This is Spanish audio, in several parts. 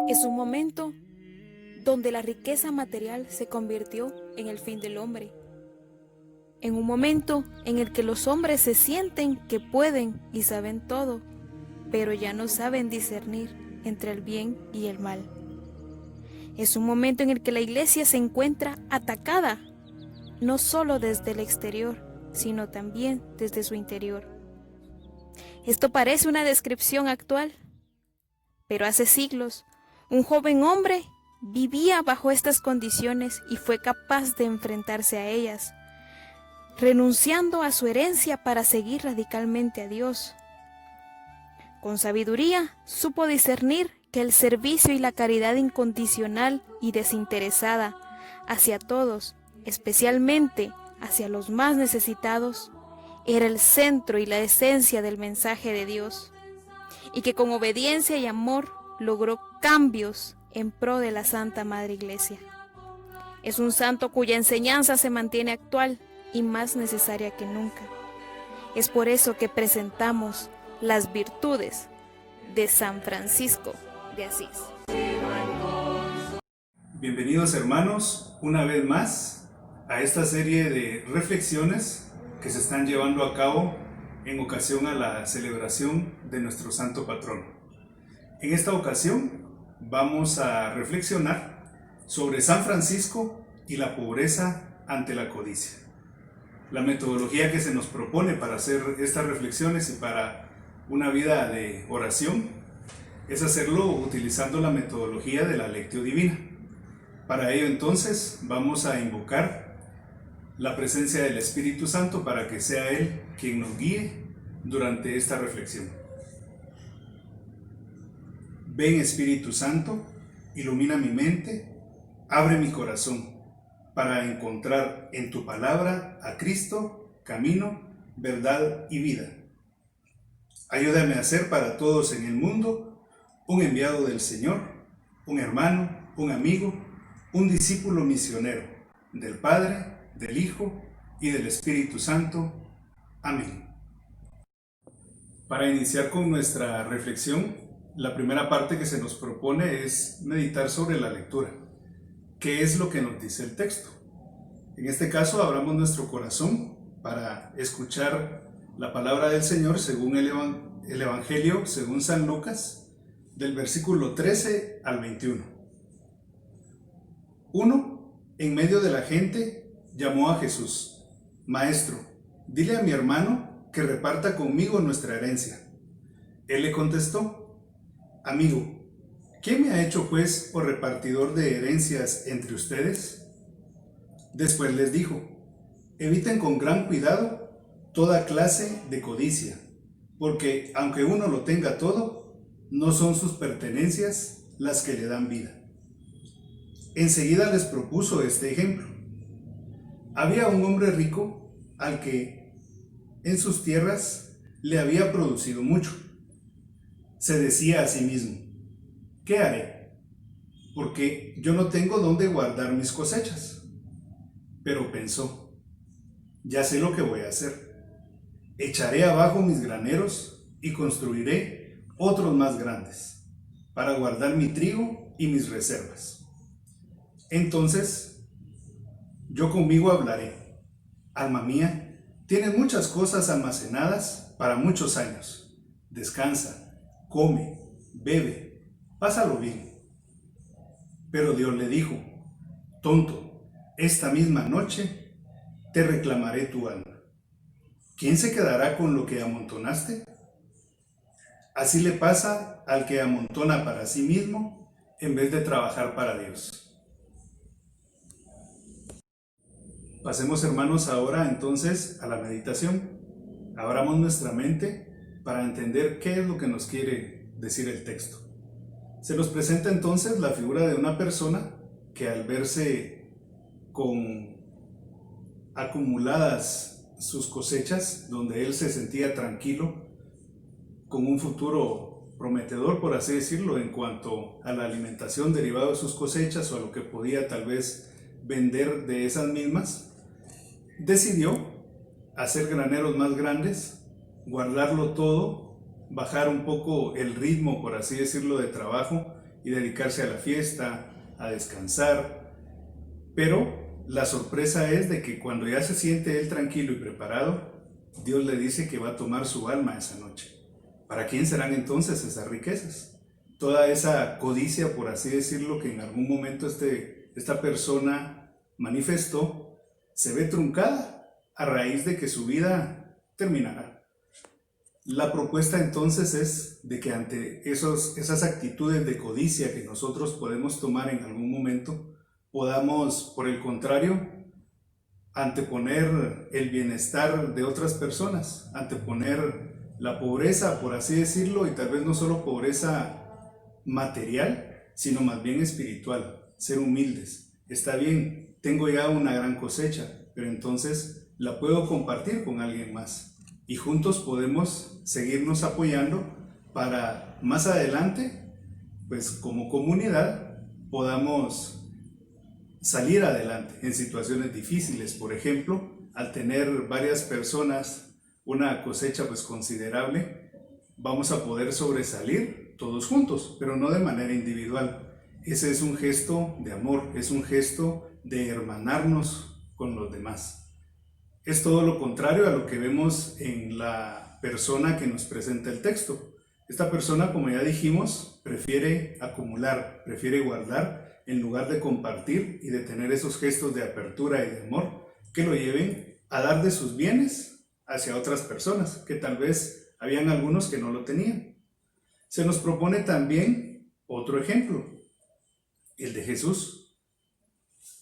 Es un momento donde la riqueza material se convirtió en el fin del hombre. En un momento en el que los hombres se sienten que pueden y saben todo, pero ya no saben discernir entre el bien y el mal. Es un momento en el que la iglesia se encuentra atacada, no solo desde el exterior, sino también desde su interior. Esto parece una descripción actual, pero hace siglos, un joven hombre vivía bajo estas condiciones y fue capaz de enfrentarse a ellas, renunciando a su herencia para seguir radicalmente a Dios. Con sabiduría supo discernir que el servicio y la caridad incondicional y desinteresada hacia todos, especialmente hacia los más necesitados, era el centro y la esencia del mensaje de Dios, y que con obediencia y amor logró cambios en pro de la Santa Madre Iglesia. Es un santo cuya enseñanza se mantiene actual y más necesaria que nunca. Es por eso que presentamos las virtudes de San Francisco de Asís. Bienvenidos hermanos, una vez más a esta serie de reflexiones que se están llevando a cabo en ocasión a la celebración de nuestro santo patrono. En esta ocasión vamos a reflexionar sobre San Francisco y la pobreza ante la codicia. La metodología que se nos propone para hacer estas reflexiones y para una vida de oración es hacerlo utilizando la metodología de la Lectio Divina. Para ello entonces vamos a invocar la presencia del Espíritu Santo para que sea Él quien nos guíe durante esta reflexión. Ven Espíritu Santo, ilumina mi mente, abre mi corazón para encontrar en tu palabra a Cristo, camino, verdad y vida. Ayúdame a ser para todos en el mundo un enviado del Señor, un hermano, un amigo, un discípulo misionero del Padre, del Hijo y del Espíritu Santo. Amén. Para iniciar con nuestra reflexión, la primera parte que se nos propone es meditar sobre la lectura. ¿Qué es lo que nos dice el texto? En este caso, abramos nuestro corazón para escuchar la palabra del Señor según el Evangelio, según San Lucas, del versículo 13 al 21. Uno, en medio de la gente, llamó a Jesús: Maestro, dile a mi hermano que reparta conmigo nuestra herencia. Él le contestó: Amigo, ¿quién me ha hecho juez o repartidor de herencias entre ustedes? Después les dijo: Eviten con gran cuidado toda clase de codicia, porque aunque uno lo tenga todo, no son sus pertenencias las que le dan vida. Enseguida les propuso este ejemplo. Había un hombre rico al que en sus tierras le había producido mucho. Se decía a sí mismo: ¿qué haré? Porque yo no tengo dónde guardar mis cosechas. Pero pensó: ya sé lo que voy a hacer. Echaré abajo mis graneros y construiré otros más grandes, para guardar mi trigo y mis reservas. Entonces yo conmigo hablaré: alma mía, tienes muchas cosas almacenadas para muchos años. Descansa, come, bebe, pásalo bien. Pero Dios le dijo: tonto, esta misma noche te reclamaré tu alma. ¿Quién se quedará con lo que amontonaste? Así le pasa al que amontona para sí mismo en vez de trabajar para Dios. Pasemos, hermanos, ahora entonces a la meditación. Abramos nuestra mente para entender qué es lo que nos quiere decir el texto. Se nos presenta entonces la figura de una persona que, al verse con acumuladas sus cosechas, donde él se sentía tranquilo, con un futuro prometedor, por así decirlo, en cuanto a la alimentación derivada de sus cosechas o a lo que podía tal vez vender de esas mismas, decidió hacer graneros más grandes, guardarlo todo, bajar un poco el ritmo, por así decirlo, de trabajo y dedicarse a la fiesta, a descansar. Pero la sorpresa es de que cuando ya se siente él tranquilo y preparado, Dios le dice que va a tomar su alma esa noche. ¿Para quién serán entonces esas riquezas? Toda esa codicia, por así decirlo, que en algún momento esta persona manifestó, se ve truncada a raíz de que su vida terminará. La propuesta entonces es de que ante esas actitudes de codicia que nosotros podemos tomar en algún momento, podamos, por el contrario, anteponer el bienestar de otras personas, anteponer la pobreza, por así decirlo, y tal vez no solo pobreza material, sino más bien espiritual, ser humildes. Está bien, tengo ya una gran cosecha, pero entonces la puedo compartir con alguien más y juntos podemos seguirnos apoyando para más adelante, pues como comunidad, podamos salir adelante en situaciones difíciles. Por ejemplo, al tener varias personas una cosecha pues considerable, vamos a poder sobresalir todos juntos, pero no de manera individual. Ese es un gesto de amor, es un gesto de hermanarnos con los demás. Es todo lo contrario a lo que vemos en la persona que nos presenta el texto. Esta persona, como ya dijimos, prefiere acumular, prefiere guardar, en lugar de compartir y de tener esos gestos de apertura y de amor que lo lleven a dar de sus bienes hacia otras personas, que tal vez habían algunos que no lo tenían. Se nos propone también otro ejemplo, el de Jesús.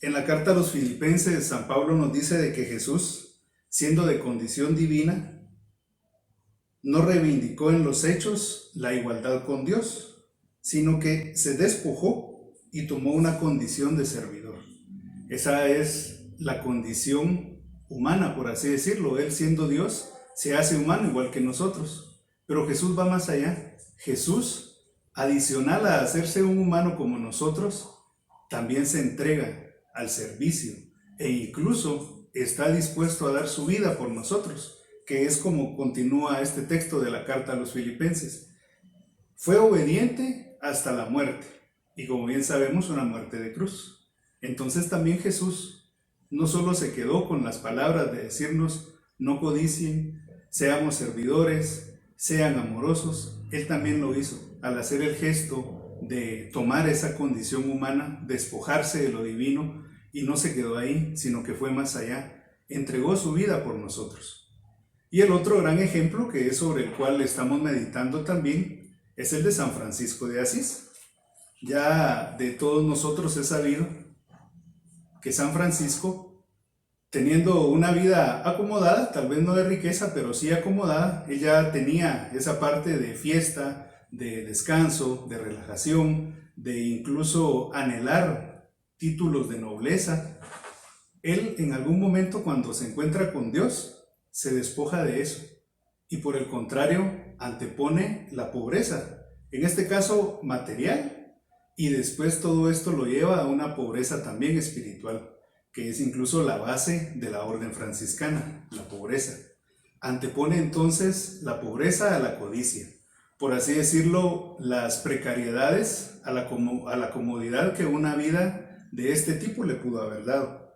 En la carta a los Filipenses, San Pablo nos dice de que Jesús, siendo de condición divina, no reivindicó en los hechos la igualdad con Dios, sino que se despojó y tomó una condición de servidor. Esa es la condición humana, por así decirlo. Él, siendo Dios, se hace humano igual que nosotros. Pero Jesús va más allá. Jesús, adicional a hacerse un humano como nosotros, también se entrega al servicio e incluso está dispuesto a dar su vida por nosotros, que es como continúa este texto de la carta a los Filipenses. Fue obediente hasta la muerte. Y como bien sabemos, una muerte de cruz. Entonces también Jesús no solo se quedó con las palabras de decirnos, no codicien, seamos servidores, sean amorosos. Él también lo hizo al hacer el gesto de tomar esa condición humana, despojarse de lo divino, y no se quedó ahí, sino que fue más allá. Entregó su vida por nosotros. Y el otro gran ejemplo, que es sobre el cual estamos meditando también, es el de San Francisco de Asís. Ya de todos nosotros es sabido que San Francisco, teniendo una vida acomodada, tal vez no de riqueza, pero sí acomodada, él ya tenía esa parte de fiesta, de descanso, de relajación, de incluso anhelar títulos de nobleza. Él en algún momento, cuando se encuentra con Dios, se despoja de eso y por el contrario antepone la pobreza, en este caso material. Y después todo esto lo lleva a una pobreza también espiritual, que es incluso la base de la orden franciscana, la pobreza. Antepone entonces la pobreza a la codicia, por así decirlo, las precariedades a la comodidad que una vida de este tipo le pudo haber dado.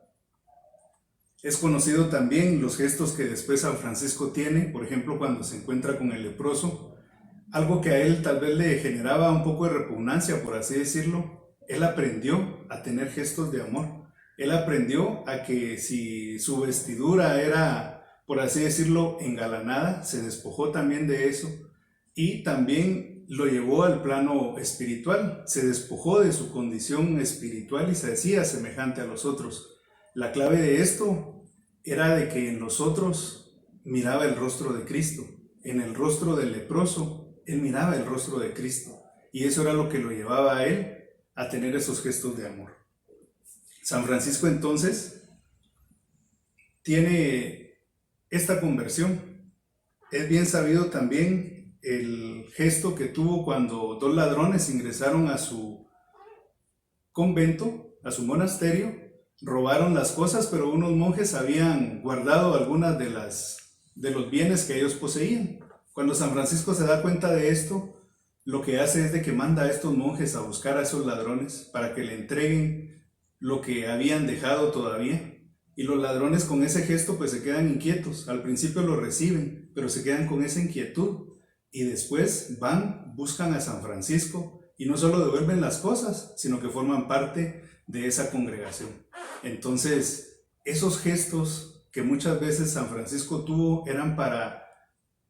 Es conocido también los gestos que después San Francisco tiene, por ejemplo, cuando se encuentra con el leproso, algo que a él tal vez le generaba un poco de repugnancia, por así decirlo. Él aprendió a tener gestos de amor. Él aprendió a que si su vestidura era, por así decirlo, engalanada, se despojó también de eso y también lo llevó al plano espiritual. Se despojó de su condición espiritual y se hacía semejante a los otros. La clave de esto era de que en los otros miraba el rostro de Cristo. En el rostro del leproso él miraba el rostro de Cristo y eso era lo que lo llevaba a él a tener esos gestos de amor. San Francisco entonces tiene esta conversión. Es bien sabido también el gesto que tuvo cuando dos ladrones ingresaron a su convento, a su monasterio, robaron las cosas, pero unos monjes habían guardado algunas de los bienes que ellos poseían. Cuando San Francisco se da cuenta de esto, lo que hace es de que manda a estos monjes a buscar a esos ladrones para que le entreguen lo que habían dejado todavía. Y los ladrones con ese gesto pues se quedan inquietos. Al principio lo reciben, pero se quedan con esa inquietud. Y después van, buscan a San Francisco y no solo devuelven las cosas, sino que forman parte de esa congregación. Entonces, esos gestos que muchas veces San Francisco tuvo eran para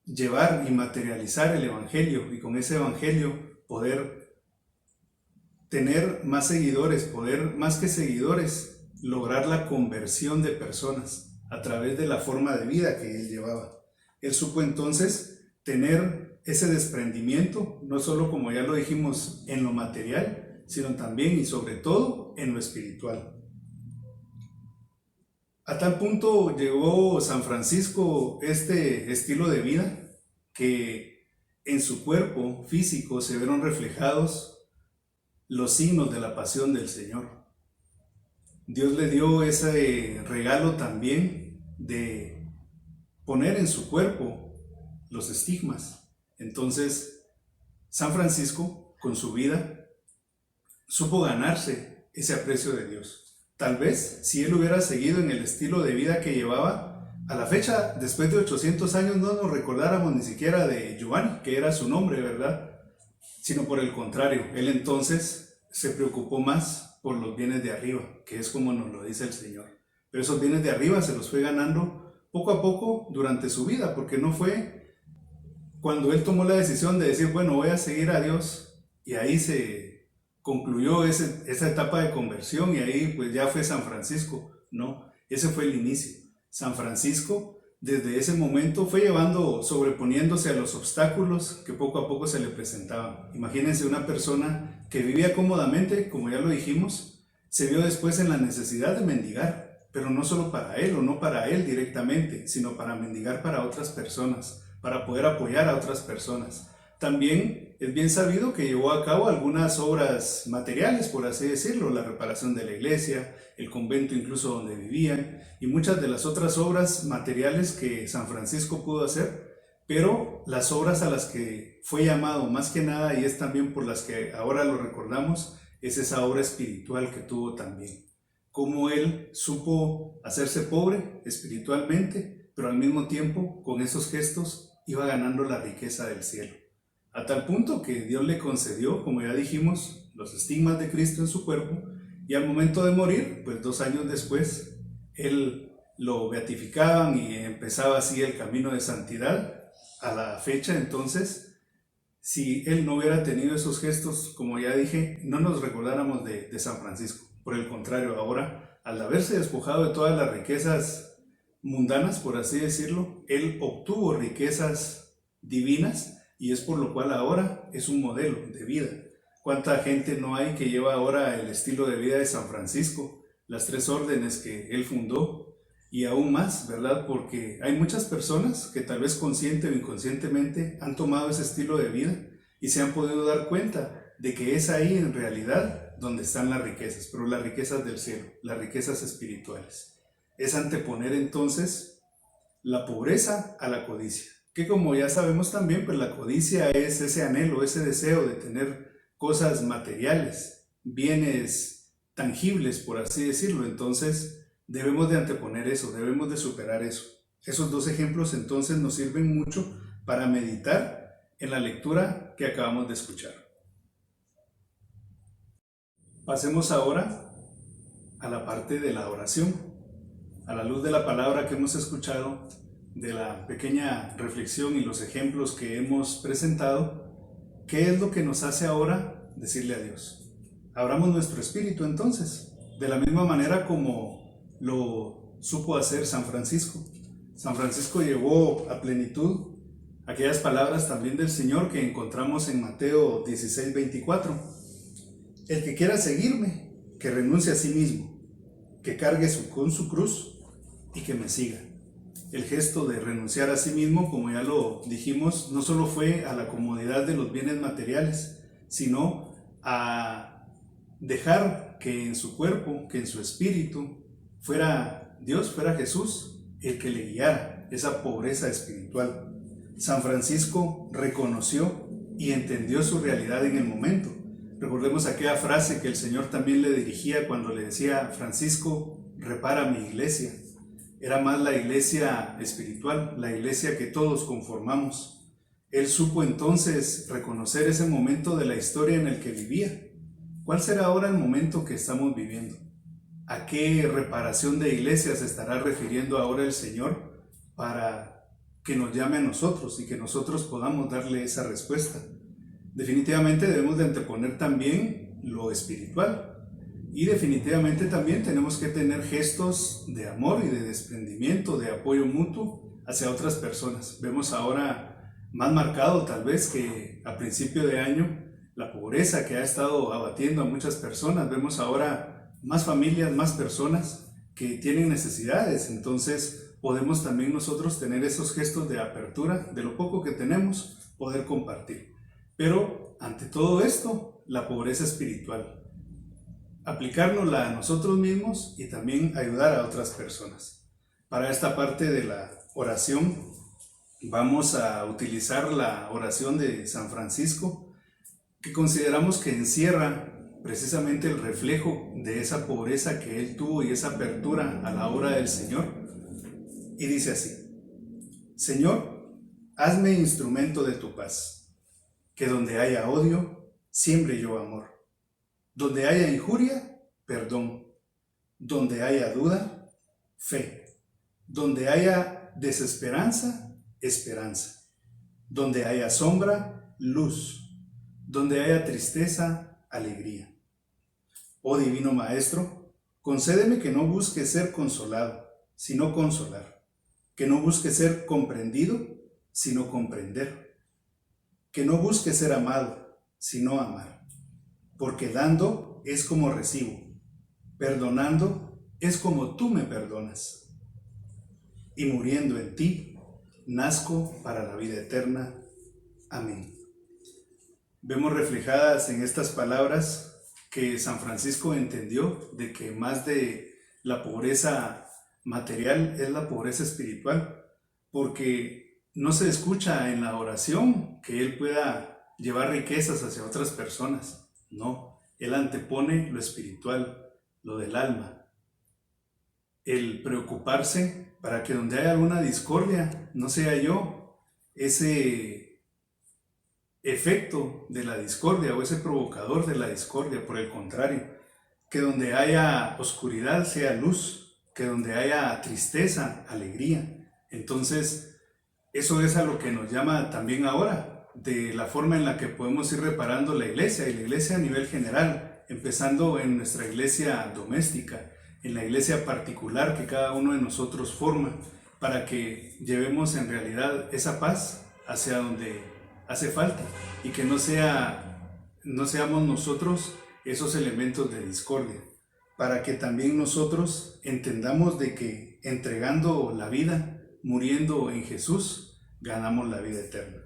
llevar y materializar el Evangelio y con ese Evangelio poder tener más seguidores, poder más que seguidores, lograr la conversión de personas a través de la forma de vida que él llevaba. Él supo entonces tener ese desprendimiento, no solo como ya lo dijimos en lo material, sino también y sobre todo en lo espiritual. A tal punto llegó San Francisco este estilo de vida que en su cuerpo físico se vieron reflejados los signos de la pasión del Señor. Dios le dio ese regalo también de poner en su cuerpo los estigmas. Entonces, San Francisco, con su vida, supo ganarse ese aprecio de Dios. Tal vez, si él hubiera seguido en el estilo de vida que llevaba, a la fecha, después de 800 años, no nos recordáramos ni siquiera de Giovanni, que era su nombre, ¿verdad? Sino por el contrario, él entonces se preocupó más por los bienes de arriba, que es como nos lo dice el Señor. Pero esos bienes de arriba se los fue ganando poco a poco durante su vida, porque no fue cuando él tomó la decisión de decir, bueno, voy a seguir a Dios, y ahí se concluyó esa etapa de conversión, y ahí pues ya fue San Francisco. No, ese fue el inicio. San Francisco, desde ese momento, fue sobreponiéndose a los obstáculos que poco a poco se le presentaban. Imagínense una persona que vivía cómodamente, como ya lo dijimos, se vio después en la necesidad de mendigar, pero no solo para él o no para él directamente, sino para mendigar para otras personas, para poder apoyar a otras personas. También es bien sabido que llevó a cabo algunas obras materiales, por así decirlo, la reparación de la iglesia, el convento incluso donde vivían, y muchas de las otras obras materiales que San Francisco pudo hacer, pero las obras a las que fue llamado más que nada, y es también por las que ahora lo recordamos, es esa obra espiritual que tuvo también. Cómo él supo hacerse pobre espiritualmente, pero al mismo tiempo con esos gestos iba ganando la riqueza del cielo. A tal punto que Dios le concedió, como ya dijimos, los estigmas de Cristo en su cuerpo, y al momento de morir, pues 2 años después, él lo beatificaban y empezaba así el camino de santidad. A la fecha entonces, si él no hubiera tenido esos gestos, como ya dije, no nos recordáramos de San Francisco. Por el contrario, ahora, al haberse despojado de todas las riquezas mundanas, por así decirlo, él obtuvo riquezas divinas, y es por lo cual ahora es un modelo de vida. ¿Cuánta gente no hay que lleva ahora el estilo de vida de San Francisco? Las 3 órdenes que él fundó, y aún más, ¿verdad? Porque hay muchas personas que tal vez consciente o inconscientemente han tomado ese estilo de vida y se han podido dar cuenta de que es ahí en realidad donde están las riquezas, pero las riquezas del cielo, las riquezas espirituales. Es anteponer entonces la pobreza a la codicia, que como ya sabemos también, pues la codicia es ese anhelo, ese deseo de tener cosas materiales, bienes tangibles, por así decirlo. Entonces debemos de anteponer eso, debemos de superar eso. Esos 2 ejemplos entonces nos sirven mucho para meditar en la lectura que acabamos de escuchar. Pasemos ahora a la parte de la oración. A la luz de la palabra que hemos escuchado, de la pequeña reflexión y los ejemplos que hemos presentado, ¿qué es lo que nos hace ahora decirle a Dios? Abramos nuestro espíritu entonces, de la misma manera como lo supo hacer San Francisco. San Francisco llevó a plenitud aquellas palabras también del Señor que encontramos en Mateo 16:24. El que quiera seguirme, que renuncie a sí mismo, que cargue con su cruz y que me siga. El gesto de renunciar a sí mismo, como ya lo dijimos, no solo fue a la comodidad de los bienes materiales, sino a dejar que en su cuerpo, que en su espíritu, fuera Dios, fuera Jesús, el que le guiara esa pobreza espiritual. San Francisco reconoció y entendió su realidad en el momento. Recordemos aquella frase que el Señor también le dirigía cuando le decía: Francisco, repara mi iglesia. Era más la iglesia espiritual, la iglesia que todos conformamos. Él supo entonces reconocer ese momento de la historia en el que vivía. ¿Cuál será ahora el momento que estamos viviendo? ¿A qué reparación de iglesia se estará refiriendo ahora el Señor para que nos llame a nosotros y que nosotros podamos darle esa respuesta? Definitivamente debemos de anteponer también lo espiritual. Y definitivamente también tenemos que tener gestos de amor y de desprendimiento, de apoyo mutuo hacia otras personas. Vemos ahora más marcado tal vez que a principio de año la pobreza que ha estado abatiendo a muchas personas. Vemos ahora más familias, más personas que tienen necesidades. Entonces podemos también nosotros tener esos gestos de apertura, de lo poco que tenemos, poder compartir. Pero ante todo esto, la pobreza espiritual. Aplicárnosla a nosotros mismos y también ayudar a otras personas. Para esta parte de la oración vamos a utilizar la oración de San Francisco, que consideramos que encierra precisamente el reflejo de esa pobreza que él tuvo y esa apertura a la obra del Señor. Y dice así: Señor, hazme instrumento de tu paz, que donde haya odio, siembre yo amor. Donde haya injuria, perdón. Donde haya duda, fe. Donde haya desesperanza, esperanza. Donde haya sombra, luz. Donde haya tristeza, alegría. Oh Divino Maestro, concédeme que no busque ser consolado, sino consolar. Que no busque ser comprendido, sino comprender. Que no busque ser amado, sino amar. Porque dando es como recibo, perdonando es como tú me perdonas. Y muriendo en ti, nazco para la vida eterna. Amén. Vemos reflejadas en estas palabras que San Francisco entendió de que más de la pobreza material es la pobreza espiritual, porque no se escucha en la oración que él pueda llevar riquezas hacia otras personas. No, él antepone lo espiritual, lo del alma. El preocuparse para que donde haya alguna discordia no sea yo ese efecto de la discordia o ese provocador de la discordia. Por el contrario, que donde haya oscuridad sea luz, que donde haya tristeza, alegría. Entonces, eso es a lo que nos llama también ahora, de la forma en la que podemos ir reparando la iglesia, y la iglesia a nivel general, empezando en nuestra iglesia doméstica, en la iglesia particular que cada uno de nosotros forma, para que llevemos en realidad esa paz hacia donde hace falta, y que no seamos nosotros esos elementos de discordia, para que también nosotros entendamos de que entregando la vida, muriendo en Jesús, ganamos la vida eterna.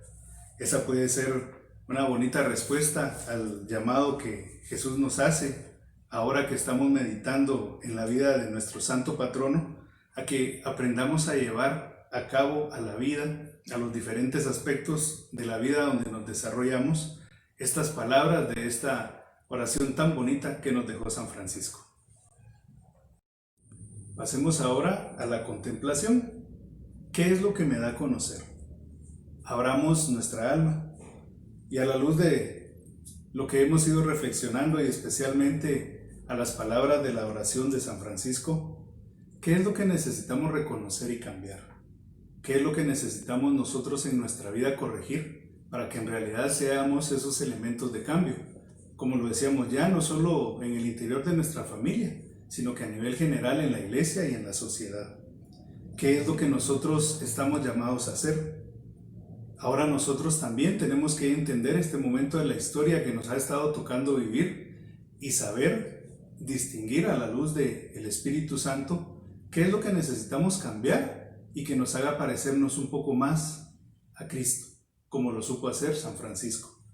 Esa puede ser una bonita respuesta al llamado que Jesús nos hace ahora que estamos meditando en la vida de nuestro santo patrono, a que aprendamos a llevar a cabo a la vida, a los diferentes aspectos de la vida donde nos desarrollamos, estas palabras de esta oración tan bonita que nos dejó San Francisco. Pasemos ahora a la contemplación. ¿Qué es lo que me da a conocer? Abramos nuestra alma y a la luz de lo que hemos ido reflexionando y especialmente a las palabras de la oración de San Francisco, ¿qué es lo que necesitamos reconocer y cambiar? ¿Qué es lo que necesitamos nosotros en nuestra vida corregir para que en realidad seamos esos elementos de cambio? Como lo decíamos ya, no solo en el interior de nuestra familia, sino que a nivel general en la iglesia y en la sociedad. ¿Qué es lo que nosotros estamos llamados a hacer? Ahora nosotros también tenemos que entender este momento de la historia que nos ha estado tocando vivir y saber distinguir a la luz del Espíritu Santo qué es lo que necesitamos cambiar y que nos haga parecernos un poco más a Cristo, como lo supo hacer San Francisco.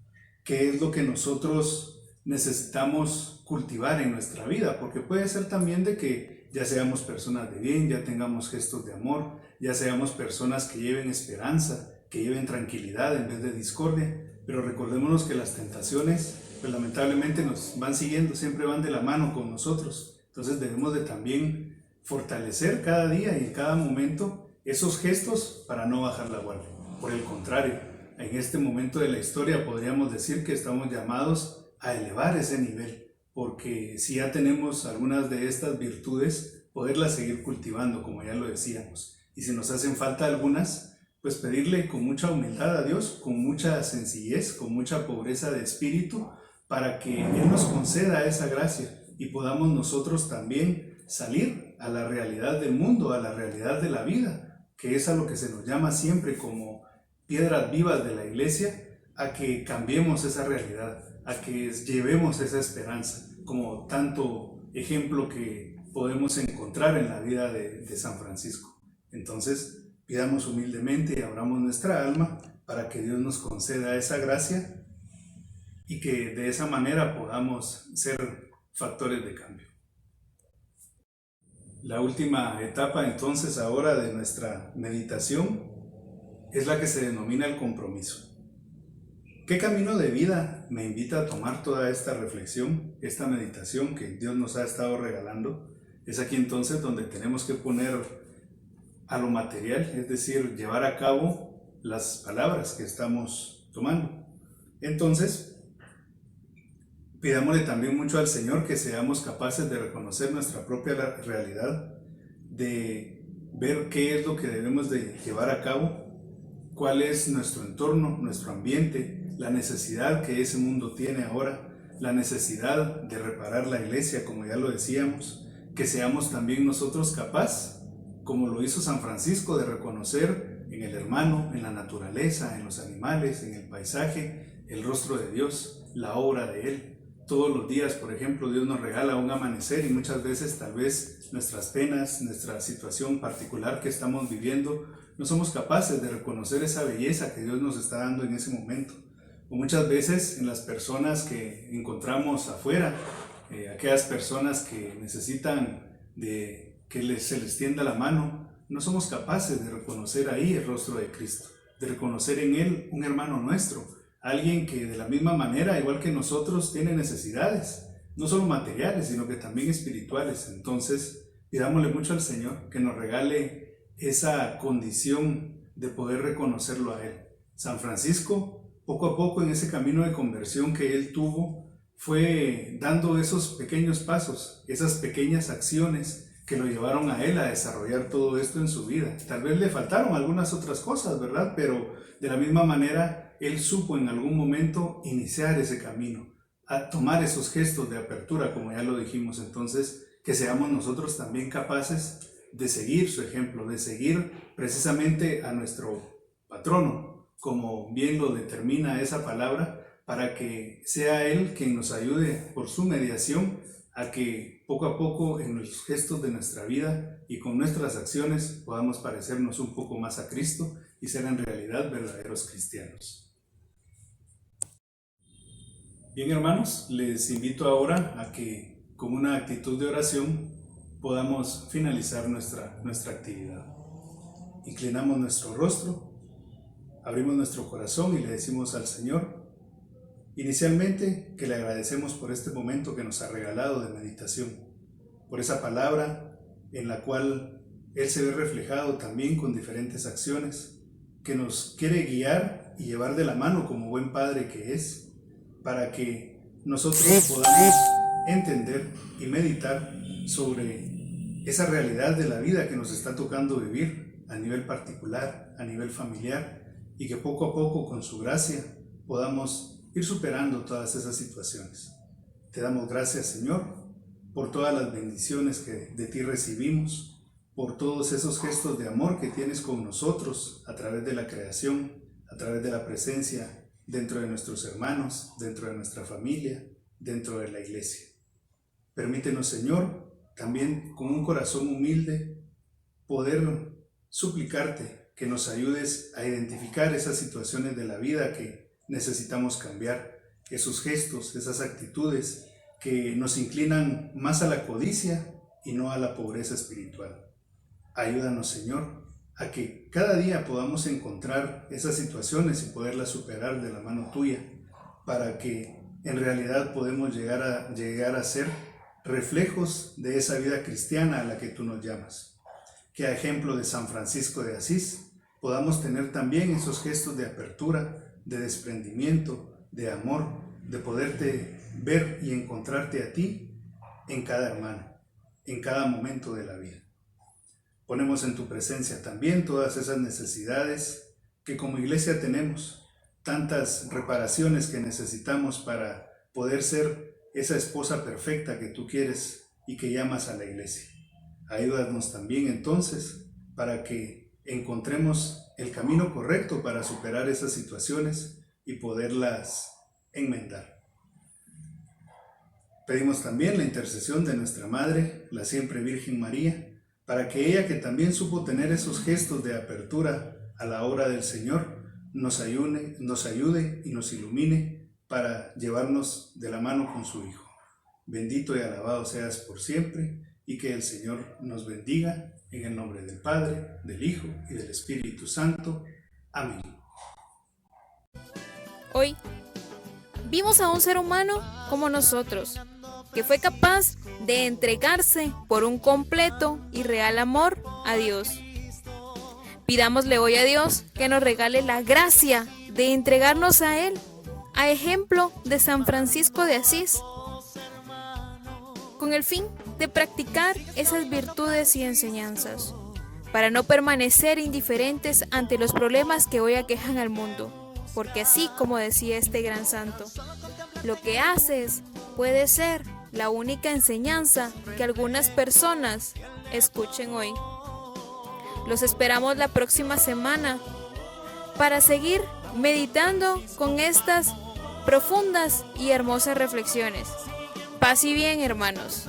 ¿Qué es lo que nosotros necesitamos cultivar en nuestra vida? Porque puede ser también de que ya seamos personas de bien, ya tengamos gestos de amor, ya seamos personas que lleven esperanza, que lleven tranquilidad en vez de discordia, pero recordémonos que las tentaciones, pues lamentablemente nos van siguiendo, siempre van de la mano con nosotros. Entonces debemos de también fortalecer cada día y en cada momento esos gestos para no bajar la guardia. Por el contrario, en este momento de la historia podríamos decir que estamos llamados a elevar ese nivel, porque si ya tenemos algunas de estas virtudes, poderlas seguir cultivando, como ya lo decíamos. Y si nos hacen falta algunas, pues pedirle con mucha humildad a Dios, con mucha sencillez, con mucha pobreza de espíritu, para que Él nos conceda esa gracia y podamos nosotros también salir a la realidad del mundo, a la realidad de la vida, que es a lo que se nos llama siempre como piedras vivas de la iglesia, a que cambiemos esa realidad, a que llevemos esa esperanza, como tanto ejemplo que podemos encontrar en la vida de San Francisco. Entonces, pidamos humildemente y abramos nuestra alma para que Dios nos conceda esa gracia y que de esa manera podamos ser factores de cambio. La última etapa entonces ahora de nuestra meditación es la que se denomina el compromiso. ¿Qué camino de vida me invita a tomar toda esta reflexión, esta meditación que Dios nos ha estado regalando? Es aquí entonces donde tenemos que poner a lo material, es decir, llevar a cabo las palabras que estamos tomando. Entonces, pidámosle también mucho al Señor que seamos capaces de reconocer nuestra propia realidad, de ver qué es lo que debemos de llevar a cabo, cuál es nuestro entorno, nuestro ambiente, la necesidad que ese mundo tiene ahora, la necesidad de reparar la iglesia, como ya lo decíamos, que seamos también nosotros capaces, como lo hizo San Francisco, de reconocer en el hermano, en la naturaleza, en los animales, en el paisaje, el rostro de Dios, la obra de Él. Todos los días, por ejemplo, Dios nos regala un amanecer y muchas veces tal vez nuestras penas, nuestra situación particular que estamos viviendo, no somos capaces de reconocer esa belleza que Dios nos está dando en ese momento. O muchas veces en las personas que encontramos afuera, aquellas personas que necesitan de que se les tienda la mano, no somos capaces de reconocer ahí el rostro de Cristo, de reconocer en Él un hermano nuestro, alguien que de la misma manera, igual que nosotros, tiene necesidades, no solo materiales, sino que también espirituales. Entonces, pidámosle mucho al Señor que nos regale esa condición de poder reconocerlo a Él. San Francisco, poco a poco en ese camino de conversión que él tuvo, fue dando esos pequeños pasos, esas pequeñas acciones que lo llevaron a él a desarrollar todo esto en su vida. Tal vez le faltaron algunas otras cosas, ¿verdad? Pero de la misma manera, él supo en algún momento iniciar ese camino, a tomar esos gestos de apertura, como ya lo dijimos. Entonces, que seamos nosotros también capaces de seguir su ejemplo, de seguir precisamente a nuestro patrono, como bien lo determina esa palabra, para que sea Él quien nos ayude por su mediación a que poco a poco en los gestos de nuestra vida y con nuestras acciones podamos parecernos un poco más a Cristo y ser en realidad verdaderos cristianos. Bien, hermanos, les invito ahora a que con una actitud de oración podamos finalizar nuestra actividad. Inclinamos nuestro rostro, abrimos nuestro corazón y le decimos al Señor, inicialmente, que le agradecemos por este momento que nos ha regalado de meditación, por esa palabra en la cual Él se ve reflejado también con diferentes acciones, que nos quiere guiar y llevar de la mano como buen Padre que es, para que nosotros podamos entender y meditar sobre esa realidad de la vida que nos está tocando vivir a nivel particular, a nivel familiar, y que poco a poco con su gracia podamos ir superando todas esas situaciones. Te damos gracias, Señor, por todas las bendiciones que de ti recibimos, por todos esos gestos de amor que tienes con nosotros a través de la creación, a través de la presencia dentro de nuestros hermanos, dentro de nuestra familia, dentro de la iglesia. Permítenos, Señor, también con un corazón humilde, poder suplicarte que nos ayudes a identificar esas situaciones de la vida que necesitamos cambiar, esos gestos, esas actitudes que nos inclinan más a la codicia y no a la pobreza espiritual. Ayúdanos, Señor, a que cada día podamos encontrar esas situaciones y poderlas superar de la mano tuya, para que en realidad podemos llegar a ser reflejos de esa vida cristiana a la que tú nos llamas. Que a ejemplo de San Francisco de Asís podamos tener también esos gestos de apertura, de desprendimiento, de amor, de poderte ver y encontrarte a ti en cada hermano, en cada momento de la vida. Ponemos en tu presencia también todas esas necesidades que como iglesia tenemos, tantas reparaciones que necesitamos para poder ser esa esposa perfecta que tú quieres y que llamas a la iglesia. Ayúdanos también entonces para que encontremos el camino correcto para superar esas situaciones y poderlas enmendar. Pedimos también la intercesión de nuestra Madre, la siempre Virgen María, para que ella, que también supo tener esos gestos de apertura a la obra del Señor, nos ayude y nos ilumine para llevarnos de la mano con su Hijo. Bendito y alabado seas por siempre, y que el Señor nos bendiga, en el nombre del Padre, del Hijo y del Espíritu Santo. Amén. Hoy vimos a un ser humano como nosotros, que fue capaz de entregarse por un completo y real amor a Dios. Pidámosle hoy a Dios que nos regale la gracia de entregarnos a Él, a ejemplo de San Francisco de Asís, con el fin de practicar esas virtudes y enseñanzas, para no permanecer indiferentes ante los problemas que hoy aquejan al mundo, porque así como decía este gran santo, lo que haces puede ser la única enseñanza que algunas personas escuchen hoy. Los esperamos la próxima semana para seguir meditando con estas profundas y hermosas reflexiones. Paz y bien, hermanos.